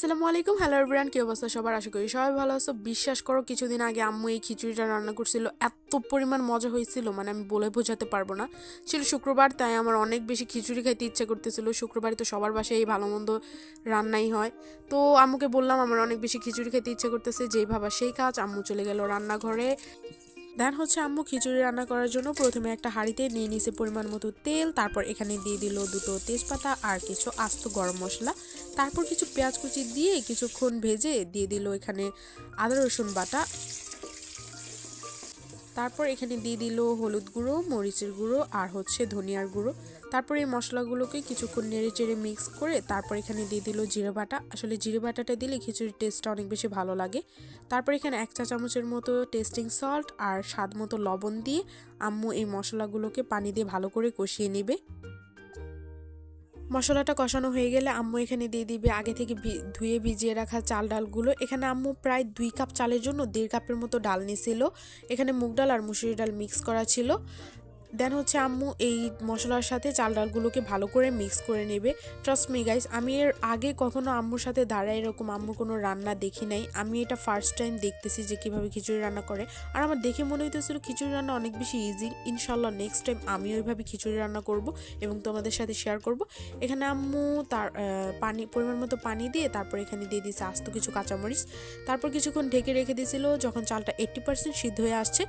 আসসালামু আলাইকুম, hello everyone, কি অবস্থা সবার? আশা করি সবাই ভালো আছো। বিশ্বাস করো, কিছুদিন আগে আম্মু এই খিচুড়িটা রান্না করছিল, এত পরিমাণ মজা হয়েছিল, মানে আমি বলে বোঝাতে পারবো না। ছিল শুক্রবার, তাই আমার অনেক বেশি খিচুড়ি খাইতে ইচ্ছা করতেছিল। শুক্রবারে তো সবার বাসায় এই ভালো মন্দ রান্নাই হয়। তো আম্মুকে বললাম আমার অনেক বেশি খিচুড়ি খেতে ইচ্ছা করতেছে, যেই ভাবা সেই কাজ। আম্মু চলে গেল রান্নাঘরে। দেন আম্মু খিচুড়ি রান্না করার জন্য প্রথমে একটা হাঁড়িতে নিয়ে নিছে পরিমাণ মতো তেল, তারপর এখানে দিয়ে দিল দুটো তেজপাতা আর কিছু আস্ত গরম মশলা, তারপর কিছু পেঁয়াজ কুচি দিয়ে কিছুক্ষণ ভেজে দিয়ে দিল এখানে আদা রসুন বাটা, তারপর এখানে দিয়ে দিল হলুদ গুঁড়ো, মরিচের গুঁড়ো আর ধনিয়ার গুঁড়ো। তারপর এই মশলাগুলোকে কিছুক্ষণ নেড়ে চেড়ে মিক্স করে তারপর এখানে দিয়ে দিল জিরে বাটা। আসলে জিরে বাটাটা দিলে খিচুড়ির টেস্টটা অনেক বেশি ভালো লাগে। তারপর এখানে 1 চা চামচের মতো টেস্টিং সল্ট আর স্বাদ মতো লবণ দিয়ে আম্মু এই মশলাগুলোকে পানি দিয়ে ভালো করে কষিয়ে নেবে। মশলাটা কষানো হয়ে গেলে আম্মু এখানে দিয়ে দিবে আগে থেকে ধুয়ে ভিজিয়ে রাখা চাল ডালগুলো। এখানে আম্মু প্রায় 2 কাপ চালের জন্য 1.5 কাপের মতো ডাল নিছিল। এখানে মুগ ডাল আর মুসুরি ডাল মিক্স করা ছিল। দেন আম্মু এই মশলার সাথে চাল ডালগুলোকে ভালো করে মিক্স করে নেবে। ট্রাস্ট মি গাইস, আমি এর আগে কখনো আম্মুর সাথে দাঁড়ায় এরকম আম্মুর কোনো রান্না দেখি নাই। আমি এটা ফার্স্ট টাইম দেখতেছি যে কিভাবে খিচুড়ি রান্না করে। আর আমার দেখে মনে হইতেছিল খিচুড়ি রান্না অনেক বেশি ইজি। ইনশাল্লাহ নেক্সট টাইম আমি ওইভাবে খিচুড়ি রান্না করব এবং তোমাদের সাথে শেয়ার করব। এখানে আম্মু তার পরিমাণ মতো পানি দিয়ে তারপর এখানে দিয়ে দিয়েছে আস্ত কিছু কাঁচামরিচ। তারপর কিছুক্ষণ ঢেকে রেখে দিয়েছিল। যখন চালটা 80% সিদ্ধ হয়ে আসছে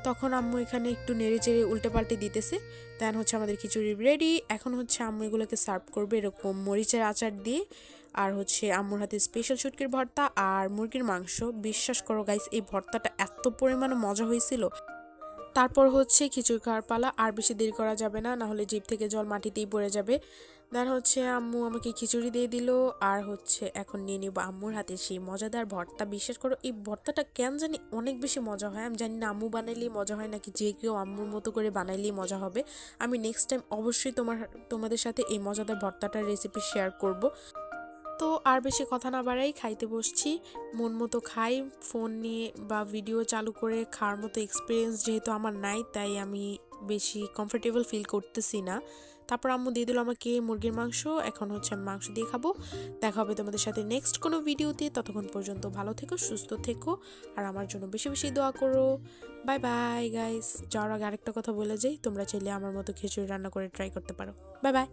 তখন আম্মু এখানে একটু নেড়ে চেড়ে উল্টে পাল্টে দিতেছে। দেন আমাদের খিচুড়ি রেডি। এখন আম্মু এগুলোকে সার্ভ করবে এরকম মরিচের আচার দিয়ে। আর আম্মুর হাতে স্পেশাল শুটকির ভর্তা আর মুরগির মাংস। বিশ্বাস করো গাইস, এই ভর্তাটা এত পরিমাণে মজা হয়েছিল। তারপর খিচুড়ি খাওয়ার পালা। আর বেশি দেরি করা যাবে না, নাহলে জিভ থেকে জল মাটিতেই পড়ে যাবে। দেন আম্মু আমাকে খিচুড়ি দিয়ে দিল। আর এখন নিয়ে নিব আম্মুর হাতে সেই মজাদার ভর্তা। বিশ্বাস করো, এই ভর্তাটা কেন জানি অনেক বেশি মজা হয়। আমি জানি না আম্মু বানাইলেই মজা হয় নাকি যে কেউ আম্মুর মতো করে বানাইলেই মজা হবে। আমি নেক্সট টাইম অবশ্যই তোমাদের সাথে এই মজাদার ভর্তাটার রেসিপি শেয়ার করব। তো আর বেশি কথা না বাড়াই খাইতে বসছি। মন মতো খাই, ফোন নিয়ে বা ভিডিও চালু করে খাওয়ার মতো এক্সপিরিয়েন্স যেহেতু আমার নাই, তাই আমি বেশি কমফোর্টেবল ফিল করতেছি না। তারপর আম্মু দিয়ে দিল আমাকে মুরগির মাংস। এখন আমি মাংস দিয়ে খাবো। দেখা হবে তোমাদের সাথে নেক্সট কোনো ভিডিওতে। ততক্ষণ পর্যন্ত ভালো থেকো, সুস্থ থেকো আর আমার জন্য বেশি বেশি দোয়া করো। Bye bye guys. যাওয়ার আগে আরেকটা কথা বলে যাই, তোমরা চাইলে আমার মতো খিচুড়ি রান্না করে ট্রাই করতে পারো। Bye bye.